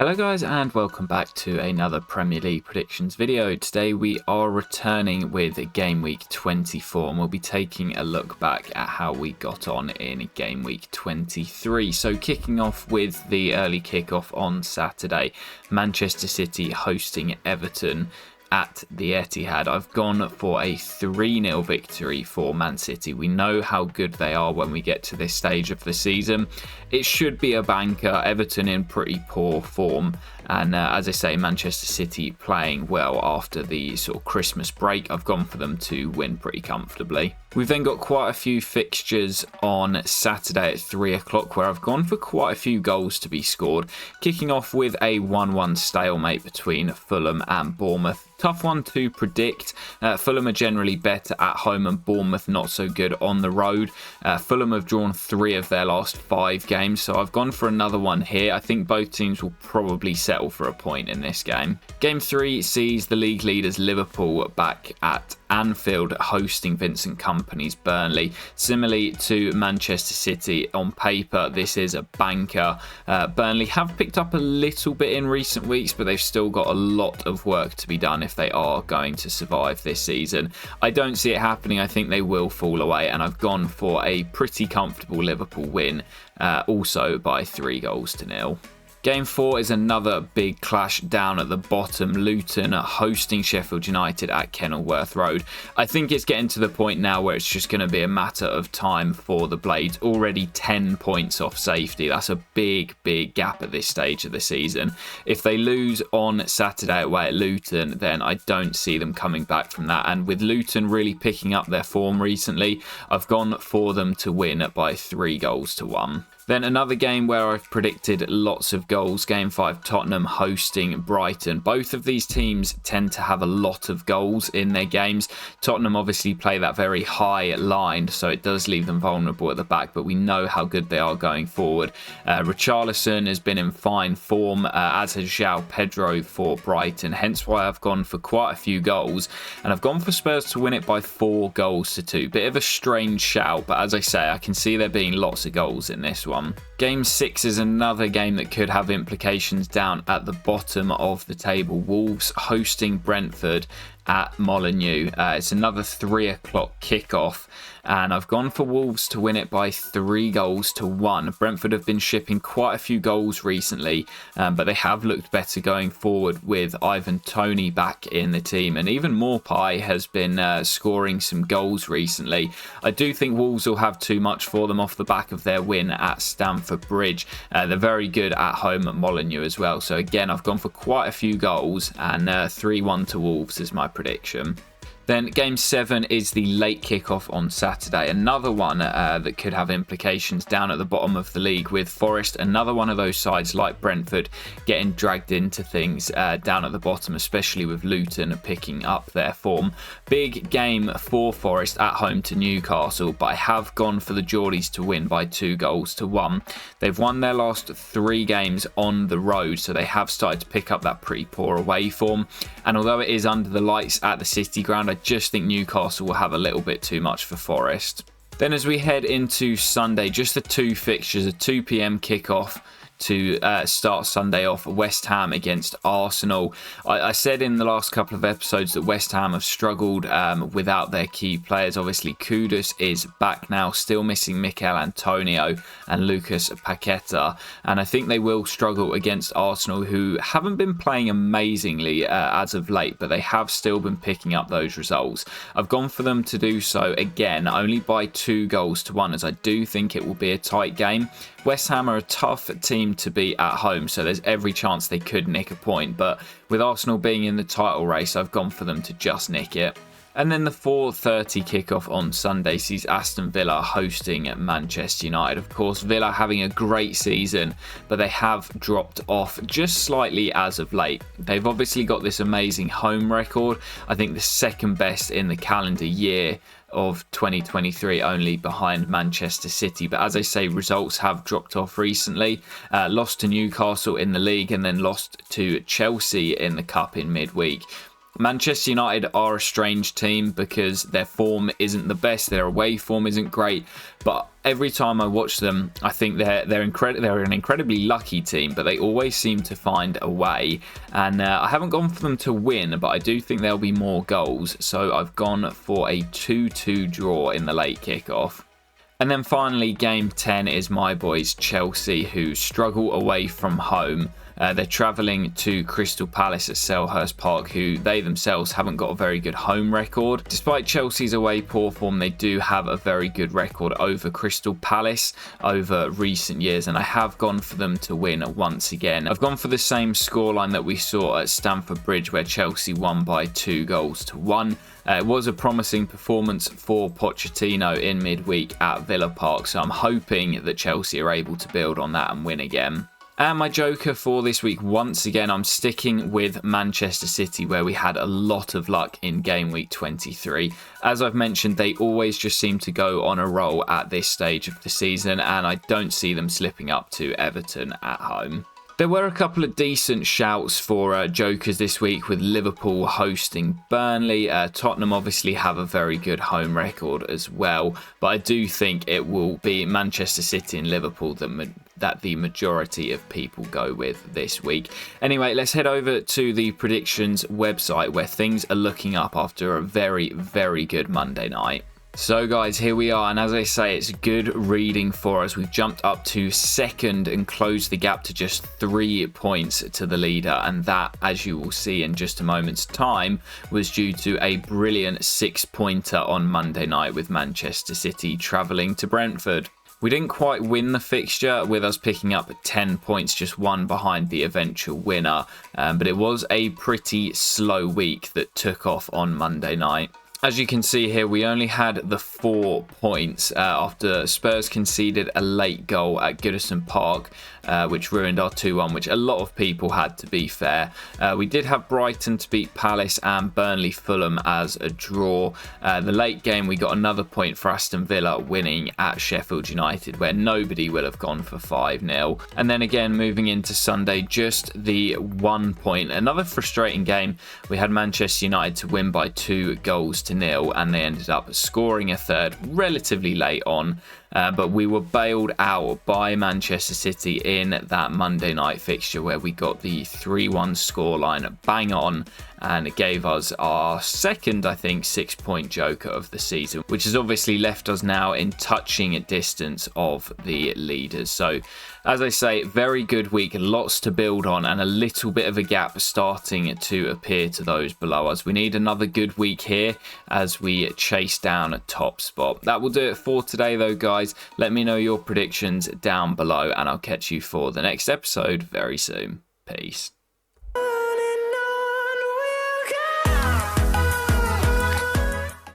Hello guys and welcome back to another Premier League predictions video. Today we are returning with Game Week 24 and we'll be taking a look back at how we got on in Game Week 23. So kicking off with the early kickoff on Saturday, Manchester City hosting Everton at the Etihad. I've gone for a 3-0 victory for Man City. We know how good they are when we get to this stage of the season. It should be a banker. Everton in pretty poor form. And as I say, Manchester City playing well after the sort of Christmas break. I've gone for them to win pretty comfortably. We've then got quite a few fixtures on Saturday at 3 o'clock where I've gone for quite a few goals to be scored. Kicking off with a 1-1 stalemate between Fulham and Bournemouth. Tough one to predict. Fulham are generally better at home and Bournemouth not so good on the road. Fulham have drawn 3 of their last 5 games, so I've gone for another one here. I think both teams will probably settle for a point in this game. Game 3 sees the league leaders Liverpool back at Anfield hosting Vincent Kompany's Burnley. Similarly to Manchester City, on paper this is a banker. Burnley have picked up a little bit in recent weeks, but they've still got a lot of work to be done if they are going to survive this season. I don't see it happening. I think they will fall away, and I've gone for a pretty comfortable Liverpool win, also by 3-0. Game 4 is another big clash down at the bottom. Luton hosting Sheffield United at Kenilworth Road. I think it's getting to the point now where it's just going to be a matter of time for the Blades. Already 10 points off safety. That's a big gap at this stage of the season. If they lose on Saturday away at Luton, then I don't see them coming back from that. And with Luton really picking up their form recently, I've gone for them to win by 3-1. Then another game where I've predicted lots of goals. Game 5, Tottenham hosting Brighton. Both of these teams tend to have a lot of goals in their games. Tottenham obviously play that very high line, so it does leave them vulnerable at the back, but we know how good they are going forward. Richarlison has been in fine form, as has João Pedro for Brighton, hence why I've gone for quite a few goals, and I've gone for Spurs to win it by 4-2. Bit of a strange shout, but as I say, I can see there being lots of goals in this one. Game 6 is another game that could have implications down at the bottom of the table. Wolves hosting Brentford at Molineux. It's another 3 o'clock kickoff, and I've gone for Wolves to win it by 3-1. Brentford have been shipping quite a few goals recently, but they have looked better going forward with Ivan Toney back in the team, and even Maupay has been scoring some goals recently. I do think Wolves will have too much for them off the back of their win at Stamford Bridge. They're very good at home at Molineux as well, so again I've gone for quite a few goals, and 3-1 to Wolves is my prediction. Then Game 7 is the late kickoff on Saturday. Another one that could have implications down at the bottom of the league with Forest. Another one of those sides like Brentford getting dragged into things down at the bottom, especially with Luton picking up their form. Big game for Forest at home to Newcastle, but I have gone for the Geordies to win by 2-1. They've won their last 3 games on the road, so they have started to pick up that pretty poor away form. And although it is under the lights at the City Ground, I just think Newcastle will have a little bit too much for Forest. Then as we head into Sunday, just the 2 fixtures, a 2 p.m. kickoff to start Sunday off. West Ham against Arsenal. I said in the last couple of episodes that West Ham have struggled without their key players. Obviously Kudus is back now, still missing Mikel Antonio and Lucas Paqueta, and I think they will struggle against Arsenal, who haven't been playing amazingly as of late, but they have still been picking up those results. I've gone for them to do so again, only by 2-1, as I do think it will be a tight game. West Ham are a tough team to beat at home, so there's every chance they could nick a point, but with Arsenal being in the title race, I've gone for them to just nick it. And then the 4:30 kickoff on Sunday sees Aston Villa hosting Manchester United. Of course, Villa having a great season, but they have dropped off just slightly as of late. They've obviously got this amazing home record, I think the second best in the calendar year of 2023, only behind Manchester City. But as I say, results have dropped off recently. Lost to Newcastle in the league and then lost to Chelsea in the cup in midweek. Manchester United are a strange team because their form isn't the best, their away form isn't great, but every time I watch them, I think they're an incredibly lucky team, but they always seem to find a way. And I haven't gone for them to win, but I do think there'll be more goals, so I've gone for a 2-2 draw in the late kickoff. And then finally, game 10 is my boys Chelsea, who struggle away from home. They're travelling to Crystal Palace at Selhurst Park, who they themselves haven't got a very good home record. Despite Chelsea's away poor form, they do have a very good record over Crystal Palace over recent years, and I have gone for them to win once again. I've gone for the same scoreline that we saw at Stamford Bridge, where Chelsea won by 2-1. It was a promising performance for Pochettino in midweek at Villa Park, so I'm hoping that Chelsea are able to build on that and win again. And my joker for this week, once again, I'm sticking with Manchester City, where we had a lot of luck in game week 23. As I've mentioned, they always just seem to go on a roll at this stage of the season, and I don't see them slipping up to Everton at home. There were a couple of decent shouts for jokers this week, with Liverpool hosting Burnley. Tottenham obviously have a very good home record as well, but I do think it will be Manchester City and Liverpool that the majority of people go with this week. Anyway, let's head over to the predictions website, where things are looking up after a very, very good Monday night. So guys, here we are, and as I say, it's good reading for us. We've jumped up to second and closed the gap to just 3 points to the leader, and that, as you will see in just a moment's time, was due to a brilliant 6-pointer on Monday night with Manchester City travelling to Brentford. We didn't quite win the fixture, with us picking up 10 points, just one behind the eventual winner, but it was a pretty slow week that took off on Monday night. As you can see here, we only had the 4 points after Spurs conceded a late goal at Goodison Park, which ruined our 2-1, which a lot of people had, to be fair. We did have Brighton to beat Palace and Burnley Fulham as a draw. The late game, we got another point for Aston Villa winning at Sheffield United, where nobody will have gone for 5-0. And then again, moving into Sunday, just the 1 point. Another frustrating game. We had Manchester United to win by 2-0, and they ended up scoring a third relatively late on, but we were bailed out by Manchester City in that Monday night fixture, where we got the 3-1 scoreline bang on, and it gave us our second, I think, 6-point joker of the season, which has obviously left us now in touching distance of the leaders. So, as I say, very good week, lots to build on, and a little bit of a gap starting to appear to those below us. We need another good week here as we chase down a top spot. That will do it for today, though, guys. Let me know your predictions down below, and I'll catch you for the next episode very soon. Peace.